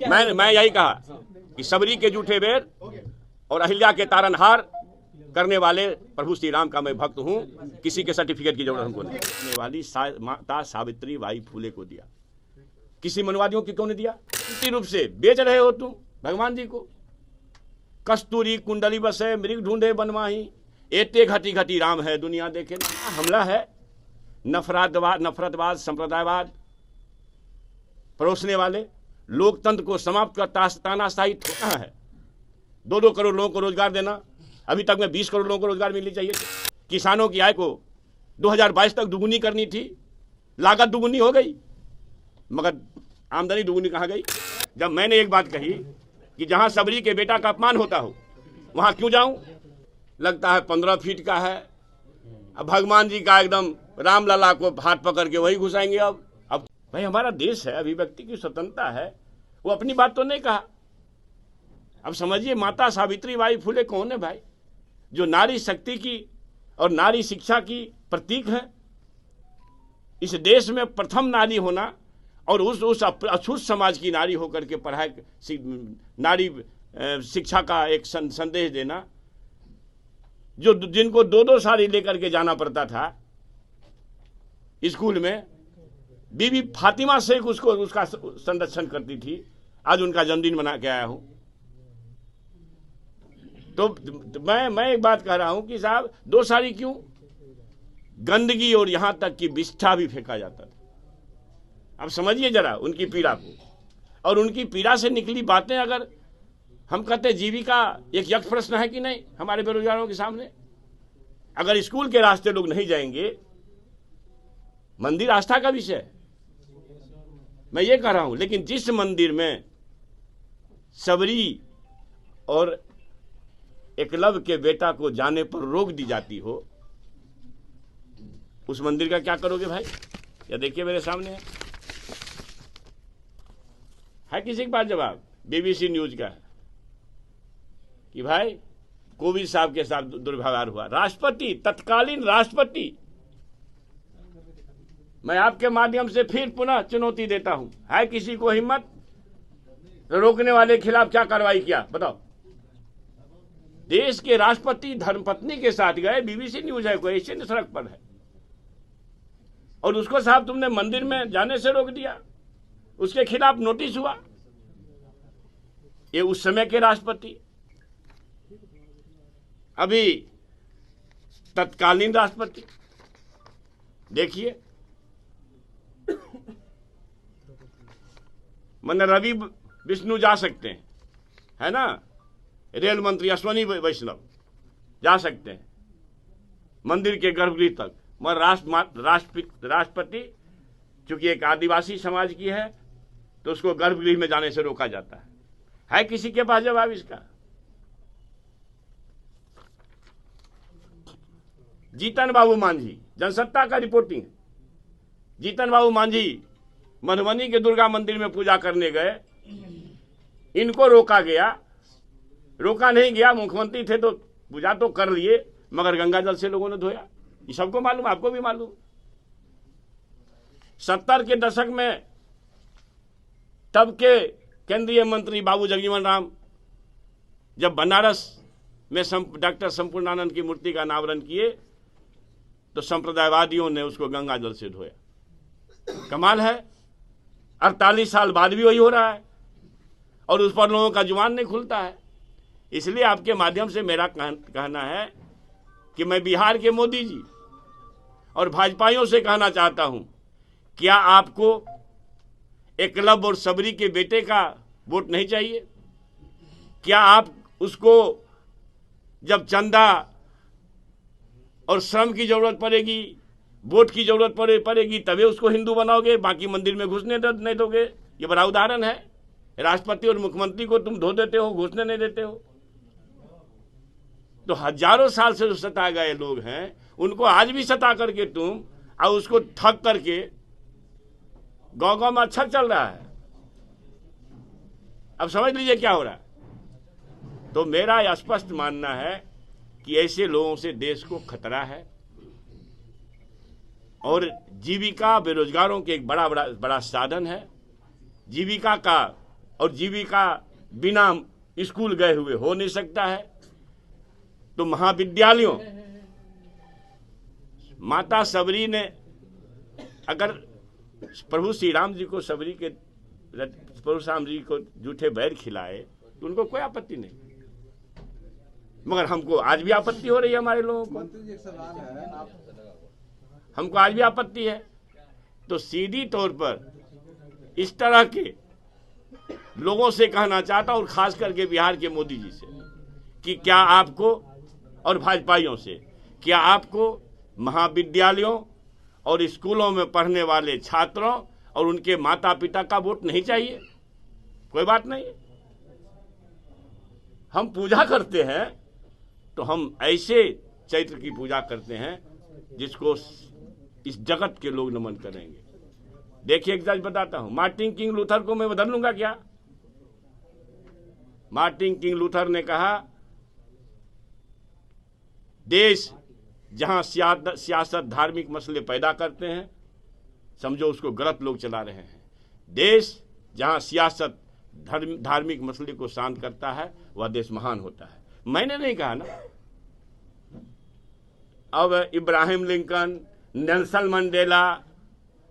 मैं यही कहा कि सबरी के जूठे बेर और अहिल्या के तारनहार करने वाले प्रभु श्री राम का मैं भक्त हूँ। किसी के सर्टिफिकेट की जरूरत हमको नहीं। वाली माता सावित्री बाई फुले को दिया, किसी मनवादियों की क्यों नहीं दिया? इसी रूप से बेच रहे हो तुम भगवान जी को। कस्तूरी कुंडली बसे मृग ढूंढे बनवाही, एते घटी घटी राम है दुनिया देखे ना। हमला है नफरतवाद संप्रदायवाद परोसने वाले, लोकतंत्र को समाप्त करता तानाशाही ठोका है। 2-2 करोड़ लोगों को रोजगार देना, अभी तक में 20 करोड़ लोगों को रोजगार मिलनी चाहिए। किसानों की आय को 2022 तक दुगुनी करनी थी, लागत दुगुनी हो गई मगर आमदनी दुगुनी कहाँ गई? जब मैंने एक बात कही कि जहां सबरी के बेटा का अपमान होता हो वहां क्यों जाऊं? लगता है 15 फीट का है। अब भगवान जी का एकदम रामलला को हाथ पकड़ के वही घुसाएंगे। अब भाई हमारा देश है, अभिव्यक्ति की स्वतंत्रता है, वो अपनी बात तो नहीं कहा। अब समझिए माता सावित्री बाई फुले कौन है भाई? जो नारी शक्ति की और नारी शिक्षा की प्रतीक है। इस देश में प्रथम नारी होना और उस अछूत समाज की नारी होकर के पढ़ाई नारी शिक्षा का एक संदेश देना, जो जिनको 2-2 साड़ी लेकर के जाना पड़ता था स्कूल में। बीबी फातिमा शेख उसका संरक्षण करती थी। आज उनका जन्मदिन मना के आया हूं। तो मैं एक बात कह रहा हूं कि साहब 2 साड़ी क्यों? गंदगी और यहां तक कि बिष्ठा भी फेंका जाता था। अब समझिए जरा उनकी पीड़ा को, और उनकी पीड़ा से निकली बातें। अगर हम कहते जीविका एक यक्ष प्रश्न है कि नहीं हमारे बेरोजगारों के सामने? अगर स्कूल के रास्ते लोग नहीं जाएंगे, मंदिर आस्था का विषय है, मैं ये कह रहा हूं। लेकिन जिस मंदिर में सबरी और एकलव्य के बेटा को जाने पर रोक दी जाती हो, उस मंदिर का क्या करोगे भाई? या देखिए मेरे सामने है किसी के पास जवाब? बीबीसी न्यूज का है कि भाई कोविंद साहब के साथ दुर्व्यवहार हुआ। राष्ट्रपति, तत्कालीन राष्ट्रपति, मैं आपके माध्यम से फिर पुनः चुनौती देता हूं, है किसी को हिम्मत? रोकने वाले के खिलाफ क्या कार्रवाई किया बताओ? देश के राष्ट्रपति धर्मपत्नी के साथ गए, बीबीसी न्यूज है, कोई एशियन सड़क पर है, और उसको साहब तुमने मंदिर में जाने से रोक दिया। उसके खिलाफ नोटिस हुआ। ये उस समय के राष्ट्रपति, अभी तत्कालीन राष्ट्रपति। देखिए मन रवि विष्णु जा सकते हैं, है ना, रेल मंत्री अश्वनी वैष्णव जा सकते हैं मंदिर के गर्भगृह तक, मगर राष्ट्रपति चूंकि एक आदिवासी समाज की है तो उसको गर्भगृह में जाने से रोका जाता है किसी के पास जवाब इसका? जीतन बाबू मांझी, जनसत्ता का रिपोर्टिंग। जीतन बाबू मांझी मधुबनी के दुर्गा मंदिर में पूजा करने गए, इनको रोका गया। रोका नहीं गया, मुख्यमंत्री थे तो पूजा तो कर लिए, मगर गंगा जल से लोगों ने धोया। ये सबको मालूम, आपको भी मालूम। 70 के दशक में तब के केंद्रीय मंत्री बाबू जगजीवन राम जब बनारस में डॉक्टर संपूर्णानंद की मूर्ति का अनावरण किए तो संप्रदायवादियों ने उसको गंगा जल से धोया। कमाल है, 48 साल बाद भी वही हो रहा है और उस पर लोगों का जुबान नहीं खुलता है। इसलिए आपके माध्यम से मेरा कहना है कि मैं बिहार के मोदी जी और भाजपाइयों से कहना चाहता हूं, क्या आपको एकलव्य और सबरी के बेटे का वोट नहीं चाहिए? क्या आप उसको जब चंदा और श्रम की जरूरत पड़ेगी, वोट की जरूरत पड़ेगी तभी उसको हिंदू बनाओगे, बाकी मंदिर में घुसने नहीं दोगे? ये बड़ा उदाहरण है। राष्ट्रपति और मुख्यमंत्री को तुम धो देते हो, घुसने नहीं देते हो। तो हजारों साल से जो सता गए लोग हैं उनको आज भी सता करके तुम और उसको ठग करके गांव में अच्छा चल रहा है। अब समझ लीजिए क्या हो रहा है। तो मेरा स्पष्ट मानना है कि ऐसे लोगों से देश को खतरा है और जीविका बेरोजगारों के एक बड़ा साधन है। जीविका का और जीविका बिना स्कूल गए हुए हो नहीं सकता है। तो महाविद्यालयों, माता सबरी ने अगर प्रभु श्री राम जी को सबरी के प्रभु श्री राम जी को जूठे बैर खिलाए तो उनको कोई आपत्ति नहीं, मगर हमको आज भी आपत्ति हो रही है। हमारे लोगों को, हमको आज भी आपत्ति है। तो सीधी तौर पर इस तरह के लोगों से कहना चाहता हूं, और खास करके बिहार के मोदी जी से, कि क्या आपको, और भाजपाइयों से, क्या आपको महाविद्यालयों और स्कूलों में पढ़ने वाले छात्रों और उनके माता पिता का वोट नहीं चाहिए? कोई बात नहीं। हम पूजा करते हैं तो हम ऐसे चैत्र की पूजा करते हैं जिसको इस जगत के लोग नमन करेंगे। देखिए एक सच बताता हूं, मार्टिन किंग लूथर को मैं बदल लूंगा क्या? मार्टिन किंग लूथर ने कहा, देश जहां सियासत धार्मिक मसले पैदा करते हैं, समझो उसको गलत लोग चला रहे हैं। देश जहां सियासत धार्मिक मसले को शांत करता है, वह देश महान होता है। मैंने नहीं कहा ना। अब Ibrahim Lincoln, Nelson Mandela,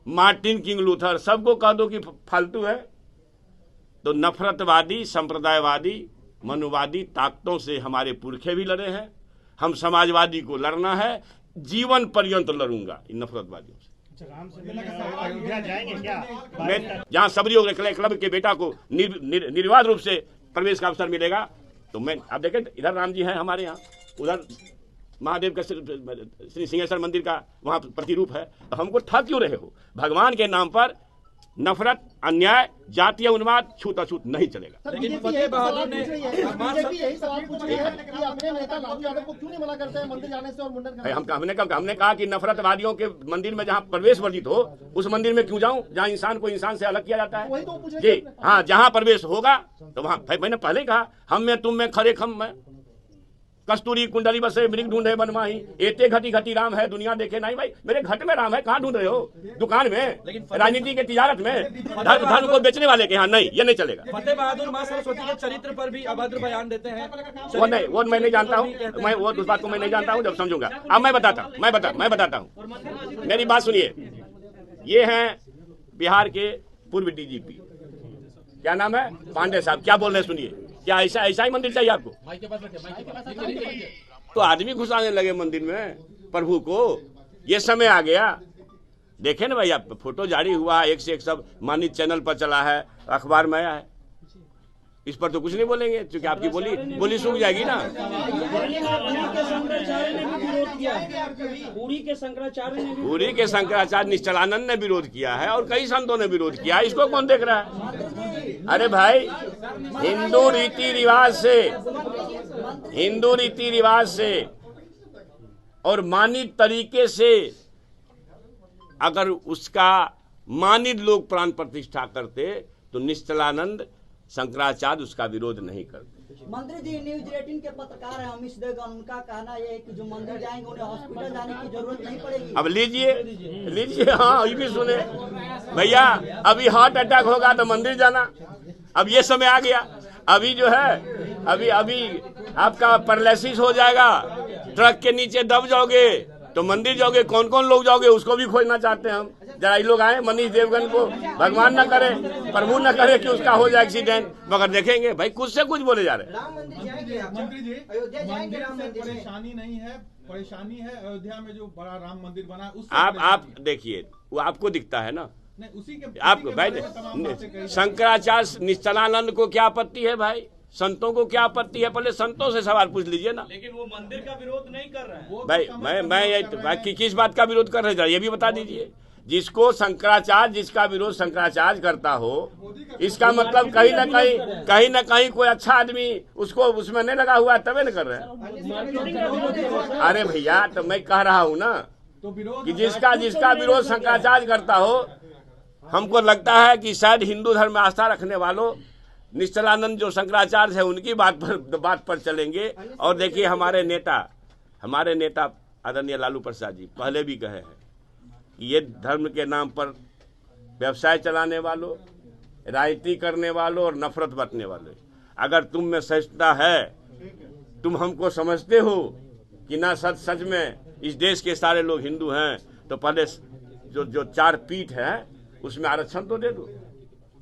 Martin king Luther, सबको कह दो कि फालतू है, तो नफरतवादी, संप्रदायवादी, मनुवादी ताकतों से हमारे पुरखे भी लड़े हैं। हम समाजवादी को लड़ना है, जीवन पर्यंत लड़ूंगा इन नफरतवादियों से। अयोध्या जाएंगे क्या? मैं जहां सबरी क्लब के बेटा को निर्विवाद रूप से प्रवेश का अवसर मिलेगा, तो मैं, आप देखें इधर राम जी हैं हमारे यहाँ, उधर महादेव का श्री सिंहेश्वर मंदिर का वहां प्रतिरूप है, तो हमको ठग क्यों रहे हो? भगवान के नाम पर नफरत, अन्याय, जातीय उन्माद, छूत-अछूत नहीं चलेगा। लेकिन फतेह बहादुर ने यही सवाल पूछ रही है कि अपने नेता लालू यादव को क्यों नहीं मना करते हैं मंदिर जाने से और मुंडन करने से? हमने कहा कि नफरतवादियों के मंदिर में जहां प्रवेश वर्जित हो, उस मंदिर में क्यों जाऊं जहां इंसान को इंसान से अलग किया जाता है? वही तो पूछे जी हाँ, जहां प्रवेश होगा तो वहां, मैंने पहले कहा, हम में तुम में खरे खम में, कस्तूरी कुंडली बसे मृग ढूंढे बनमाही, एते घटी घटी राम है दुनिया देखे नहीं। भाई मेरे घट में राम है, कहाँ ढूंढ रहे हो? दुकान में, राजनीति के तिजारत में, धर्म को बेचने वाले के यहाँ नहीं, ये नहीं चलेगा। फतेह बहादुर मां सरस्वती के चरित्र पर भी अभद्र बयान देते हैं। वो मैं नहीं जानता हूँ, मैं वो उस बात को मैं नहीं जानता हूँ, जब समझूंगा। अब मैं बताता हूँ, मेरी बात सुनिए। ये हैं बिहार के पूर्व डीजीपी, क्या नाम है, पांडे साहब, क्या बोल रहे हैं सुनिए। क्या ऐसा ही मंदिर चाहिए आपको? तो आदमी घुसाने लगे मंदिर में प्रभु को, ये समय आ गया। देखे ना भाई, आप फोटो जारी हुआ, एक से एक सब मानित चैनल पर चला है, अखबार में आया है, इस पर तो कुछ नहीं बोलेंगे क्योंकि आपकी बोली सूख जाएगी ना। पूरी के शंकराचार्य निश्चलानंद ने विरोध किया है और कई संतों ने विरोध किया है, इसको कौन देख रहा है? अरे भाई, हिंदू रीति रिवाज से और मानित तरीके से अगर उसका मानित लोग प्राण प्रतिष्ठा करते तो निश्चलानंद शंकराचार्य उसका विरोध नहीं करते। मंत्री जी न्यूज 18 के पत्रकार हैं अमिश देवगन, उनका कहना यह है कि जो मंदिर जाएंगे उन्हें हॉस्पिटल जाने की जरूरत नहीं पड़ेगी। अब लीजिए, हाँ ये भी सुने भैया, अभी हार्ट अटैक होगा तो मंदिर जाना, अब ये समय आ गया। अभी जो है, अभी आपका पैरालिसिस हो जाएगा, ट्रक के नीचे दब जाओगे तो मंदिर जाओगे, कौन कौन लोग जाओगे उसको भी खोजना चाहते हैं हम। जरा ये लोग आए, मनीष देवगन को भगवान न करे, प्रभु न करे कि उसका हो जाए एक्सीडेंट, मगर देखेंगे भाई कुछ से कुछ बोले जा रहे हैं। मंत्री जी, अयोध्या परेशानी नहीं है, परेशानी है अयोध्या में जो बड़ा राम मंदिर बना, आप देखिए, वो आपको दिखता है ना, आपको भाई शंकराचार्य निश्चलानंद को क्या आपत्ति है? भाई संतों को क्या आपत्ति है? पहले संतों से सवाल पूछ लीजिए ना। लेकिन वो मंदिर का विरोध नहीं कर रहे हैं। भाई मैं किस बात का विरोध कर रहे हैं ये भी बता दीजिए। जिसको शंकराचार्य, जिसका विरोध शंकराचार्य करता हो, इसका मतलब कहीं ना कहीं कोई अच्छा आदमी उसको उसमें नहीं लगा हुआ है, तबे न कर रहे हैं। अरे भैया, तो मैं कह रहा हूँ ना कि जिसका विरोध शंकराचार्य करता हो, हमको लगता है कि शायद हिंदू धर्म में आस्था रखने वालों निश्चलानंद जो शंकराचार्य है उनकी बात पर चलेंगे। और देखिए हमारे नेता आदरणीय लालू प्रसाद जी पहले भी कहे हैं कि ये धर्म के नाम पर व्यवसाय चलाने वालों, राजनीति करने वालों और नफरत बरतने वाले, अगर तुम में सहिष्णुता है, तुम हमको समझते हो कि ना सच में इस देश के सारे लोग हिंदू हैं, तो पहले जो 4 पीठ है उसमें आरक्षण तो दे दो।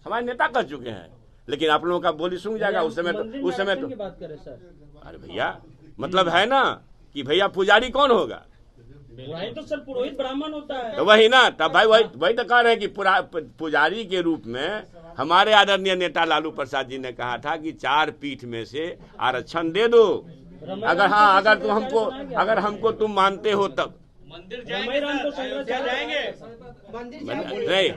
हमारे नेता कर चुके हैं, लेकिन आप लोगों का बोली सुन जाएगा उस समय तो की बात करें सर, अरे भैया मतलब है ना कि भैया पुजारी कौन होगा? वही तो सर पुरोहित ब्राह्मण होता है। तो वही ना, तब भाई वही तो कह रहे हैं कि पुजारी के रूप में हमारे आदरणीय नेता लालू प्रसाद जी ने कहा था कि 4 पीठ में से आरक्षण दे दो। अगर हमको तुम मानते हो तब मंदिर जाएंगे नहीं,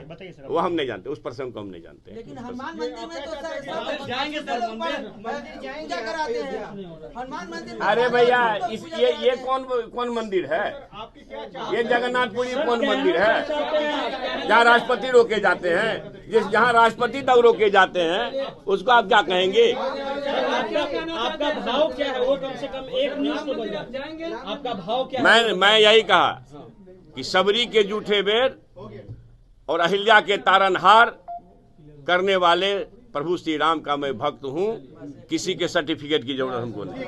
वो हम नहीं जानते, उस प्रसंग को हम नहीं जानते। लेकिन हनुमान मंदिर में तो सर जाएंगे सर, मंदिर पूजा कराते हैं हनुमान मंदिर में। अरे भैया ये कौन मंदिर है? ये जगन्नाथपुरी कौन मंदिर है जहाँ राष्ट्रपति रोके जाते हैं? जहाँ राष्ट्रपति तक रोके जाते हैं उसको आप क्या कहेंगे? आपका भाव क्या है वो कम से कम एक न्यूज तो बताइए, आपका भाव क्या है? मैं यही कहा कि सबरी के जूठे बेर और अहिल्या के तारनहार करने वाले प्रभु श्री राम का मैं भक्त हूँ। किसी के सर्टिफिकेट की जरूरत हमको नहीं।